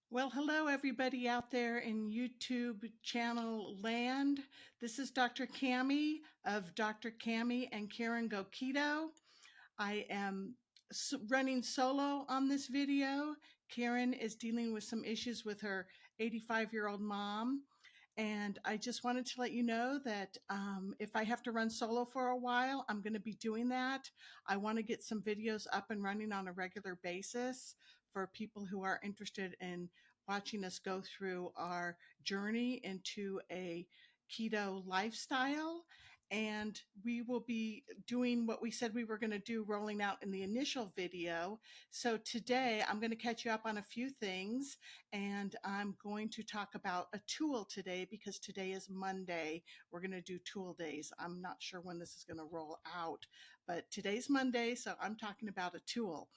Well, hello, everybody out there in YouTube channel land. This is Dr. Cammy of Dr. Cammy and Karen Go Keto. I am running solo on this video. Karen is dealing with some issues with her 85-year-old mom. And I just wanted to let you know that if I have to run solo for a while, I'm going to be doing that. I want to get some videos up and running on a regular basis for people who are interested in watching us go through our journey into a keto lifestyle. And we will be doing what we said we were going to do, rolling out in the initial video. So today I'm going to catch you up on a few things, and I'm going to talk about a tool today because today is Monday. We're going to do tool days. I'm not sure when this is going to roll out, but today's Monday, so I'm talking about a tool.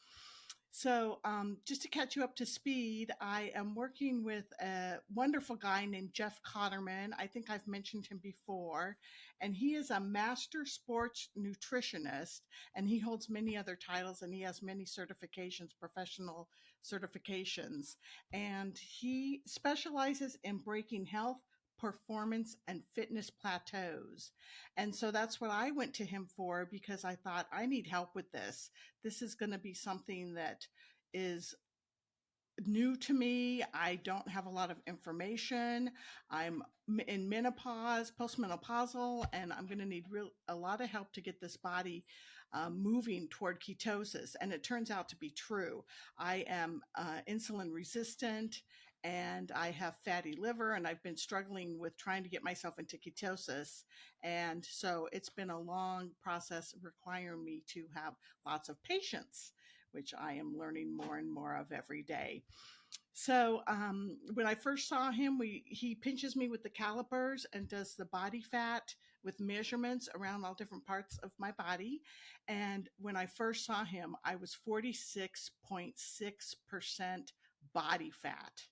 So, just to catch you up to speed, I am working with a wonderful guy named Jeff Cotterman. I think I've mentioned him before, and he is a master sports nutritionist, and he holds many other titles, and he has many certifications, professional certifications, and he specializes in breaking health, performance, and fitness plateaus. And so that's what I went to him for because I thought I need help with this. This is going to be something that is new to me. I don't have a lot of information. I'm in menopause, postmenopausal, and I'm going to need a lot of help to get this body moving toward ketosis. And it turns out to be true. I am insulin resistant and I have fatty liver, and I've been struggling with trying to get myself into ketosis. And so it's been a long process requiring me to have lots of patience, which I am learning more and more of every day. So when I first saw him, he pinches me with the calipers and does the body fat with measurements around all different parts of my body. And when I first saw him, I was 46.6% body fat.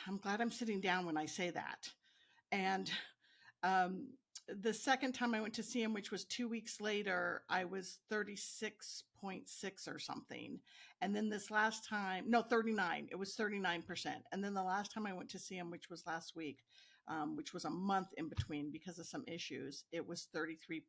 I'm glad I'm sitting down when I say that. And um, the second time I went to see him, which was 2 weeks later, I was 36.6 or something. And then this last time, no, 39, it was 39%. And then the last time I went to see him, which was last week, which was a month in between because of some issues, it was 33%.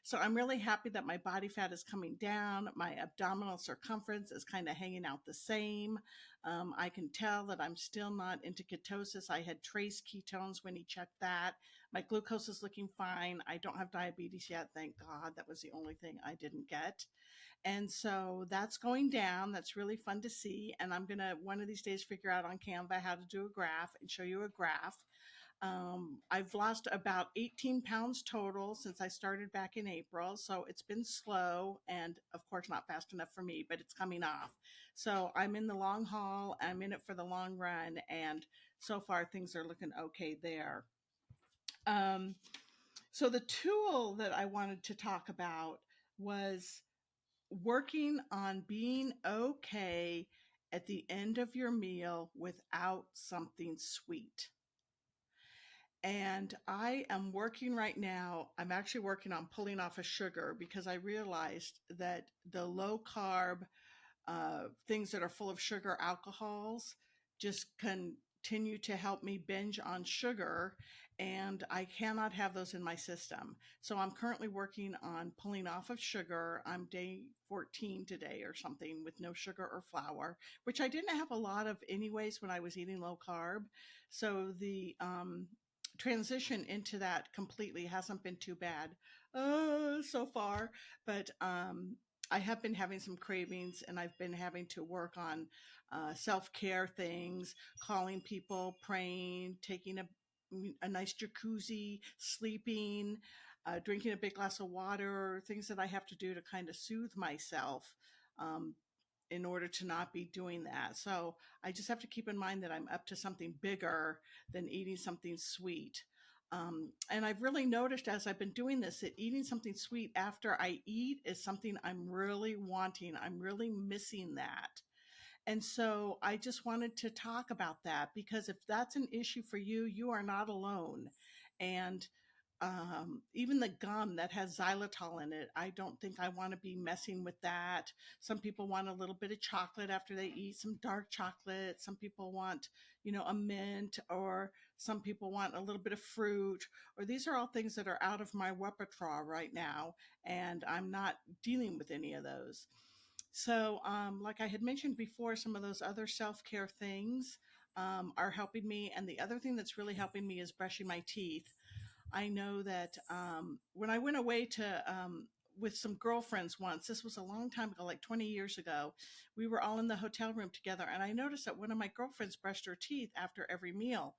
So I'm really happy that my body fat is coming down. My abdominal circumference is kind of hanging out the same. I can tell that I'm still not into ketosis. I had trace ketones when he checked that. My glucose is looking fine. I don't have diabetes yet. Thank God. That was the only thing I didn't get. And so that's going down. That's really fun to see. And I'm going to one of these days figure out on Canva how to do a graph and show you a graph. I've lost about 18 pounds total since I started back in April. So it's been slow and, of course, not fast enough for me, but it's coming off. So I'm in the long haul. I'm in it for the long run. And so far, things are looking okay there. Um, so the tool that I wanted to talk about was working on being okay at the end of your meal without something sweet. And I am working right now. I'm actually working on pulling off of sugar because I realized that the low carb things that are full of sugar alcohols just continue to help me binge on sugar, and I cannot have those in my system. So I'm currently working on pulling off of sugar. I'm day 14 today or something with no sugar or flour, which I didn't have a lot of anyways when I was eating low carb. So the transition into that completely hasn't been too bad so far, but I have been having some cravings, and I've been having to work on self-care things, calling people, praying, taking a nice jacuzzi, sleeping, drinking a big glass of water, things that I have to do to kind of soothe myself. In order to not be doing that. So I just have to keep in mind that I'm up to something bigger than eating something sweet. And I've really noticed as I've been doing this that eating something sweet after I eat is something I'm really wanting. I'm really missing that. And so I just wanted to talk about that because if that's an issue for you, you are not alone. And even the gum that has xylitol in it, I don't think I want to be messing with that. Some people want a little bit of chocolate after they eat some dark chocolate. Some people want, a mint, or some people want a little bit of fruit, or these are all things that are out of my repertoire right now, and I'm not dealing with any of those. So, like I had mentioned before, some of those other self care things are helping me. And the other thing that's really helping me is brushing my teeth. I know that when I went away to with some girlfriends once, this was a long time ago, like 20 years ago, we were all in the hotel room together, and I noticed that one of my girlfriends brushed her teeth after every meal.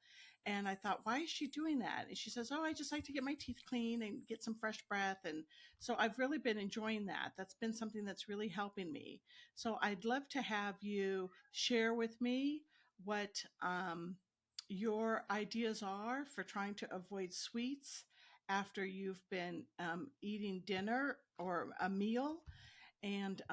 And I thought, why is she doing that? And she says, oh, I just like to get my teeth clean and get some fresh breath. And so I've really been enjoying that. That's been something that's really helping me. So I'd love to have you share with me what your ideas are for trying to avoid sweets after you've been eating dinner or a meal. And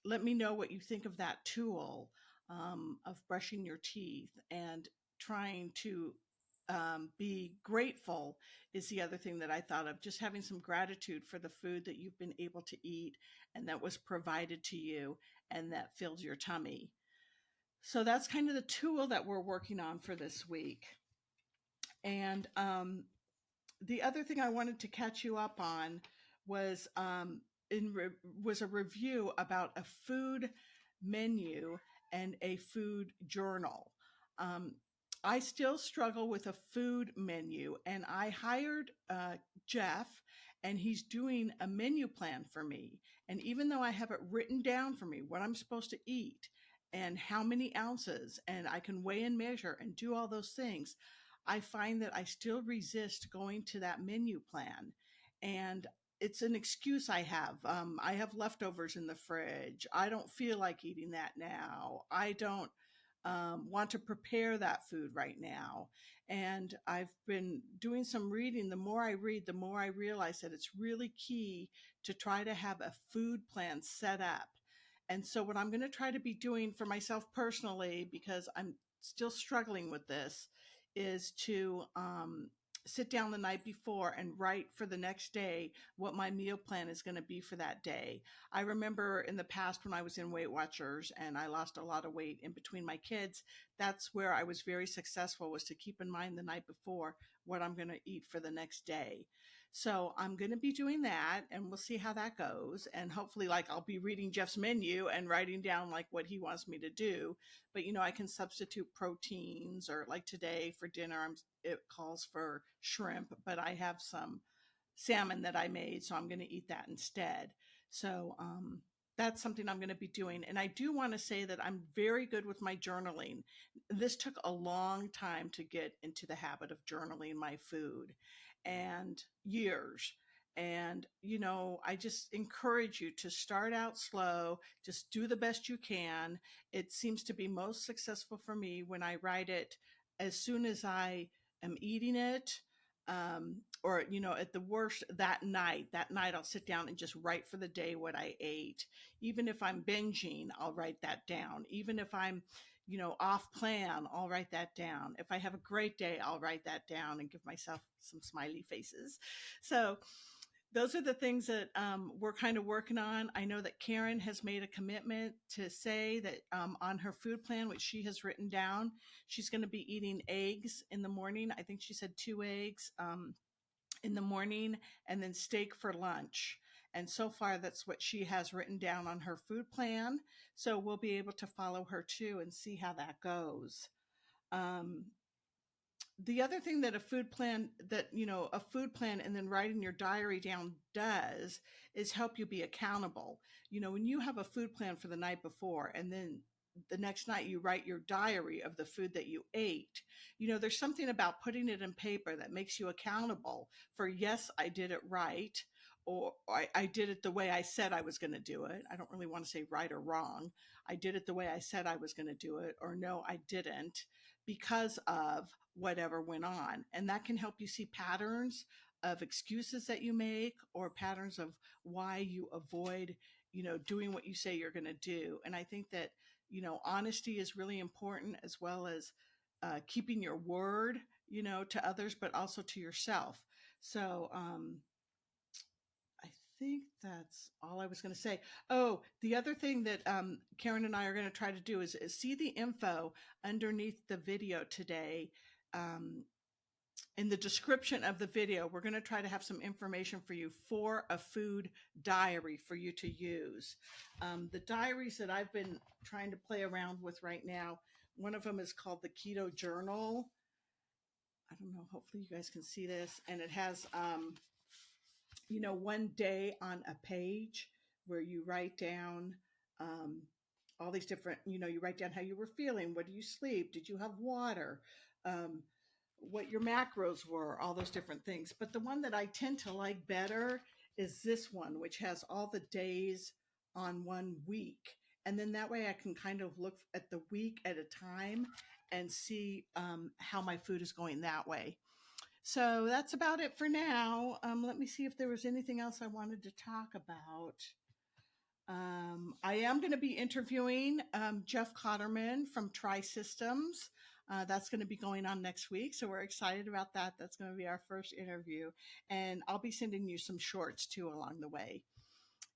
let me know what you think of that tool of brushing your teeth and trying to be grateful is the other thing that I thought of. Just having some gratitude for the food that you've been able to eat and that was provided to you and that fills your tummy. So that's kind of the tool that we're working on for this week. And the other thing I wanted to catch you up on was was a review about a food menu and a food journal. Um, I still struggle with a food menu, and I hired Jeff, and he's doing a menu plan for me. And even though I have it written down for me what I'm supposed to eat and how many ounces, and I can weigh and measure and do all those things, I find that I still resist going to that menu plan. And it's an excuse I have. I have leftovers in the fridge. I don't feel like eating that now. I don't want to prepare that food right now. And I've been doing some reading. The more I read, the more I realize that it's really key to try to have a food plan set up. And so, what I'm going to try to be doing for myself personally, because I'm still struggling with this, is to sit down the night before and write for the next day what my meal plan is going to be for that day. I remember in the past when I was in Weight Watchers and I lost a lot of weight in between my kids, that's where I was very successful, was to keep in mind the night before what I'm going to eat for the next day. So I'm going to be doing that, and we'll see how that goes. And hopefully, like, I'll be reading Jeff's menu and writing down like what he wants me to do. But I can substitute proteins, or like today for dinner, it calls for shrimp, but I have some salmon that I made, so I'm going to eat that instead. So that's something I'm going to be doing. And I do want to say that I'm very good with my journaling. This took a long time to get into the habit of journaling my food, and years. And, I just encourage you to start out slow, just do the best you can. It seems to be most successful for me when I write it as soon as I am eating it. Or, at the worst that night I'll sit down and just write for the day what I ate. Even if I'm binging, I'll write that down. Even if I'm, off plan, I'll write that down. If I have a great day, I'll write that down and give myself some smiley faces. So those are the things that we're kind of working on. I know that Karen has made a commitment to say that on her food plan, which she has written down, she's going to be eating eggs in the morning. I think she said 2 eggs in the morning, and then steak for lunch. And so far, that's what she has written down on her food plan. So we'll be able to follow her too and see how that goes. Um, the other thing that a food plan and then writing your diary down does is help you be accountable. When you have a food plan for the night before and then the next night you write your diary of the food that you ate, there's something about putting it in paper that makes you accountable for, yes, I did it right, or I did it the way I said I was going to do it. I don't really want to say right or wrong. I did it the way I said I was going to do it, or no, I didn't, because of whatever went on. And that can help you see patterns of excuses that you make, or patterns of why you avoid, doing what you say you're going to do. And I think that, honesty is really important, as well as keeping your word, to others, but also to yourself. So, I think that's all I was going to say. Oh, the other thing that Karen and I are going to try to do is see the info underneath the video today. Um, in the description of the video, we're going to try to have some information for you for a food diary for you to use. The diaries that I've been trying to play around with right now, one of them is called the Keto Journal. I don't know, hopefully you guys can see this. And it has, one day on a page where you write down um, all these different, you write down how you were feeling. What do you sleep? Did you have water? Um, what your macros were, all those different things. But the one that I tend to like better is this one, which has all the days on one week. And then that way I can kind of look at the week at a time and see how my food is going that way. So that's about it for now. Let me see if there was anything else I wanted to talk about. I am going to be interviewing Jeff Cotterman from Tri Systems. That's going to be going on next week. So we're excited about that. That's going to be our first interview. And I'll be sending you some shorts too along the way.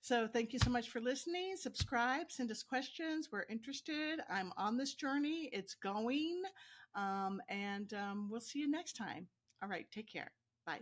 So thank you so much for listening. Subscribe, send us questions. We're interested. I'm on this journey. It's going. And we'll see you next time. All right. Take care. Bye.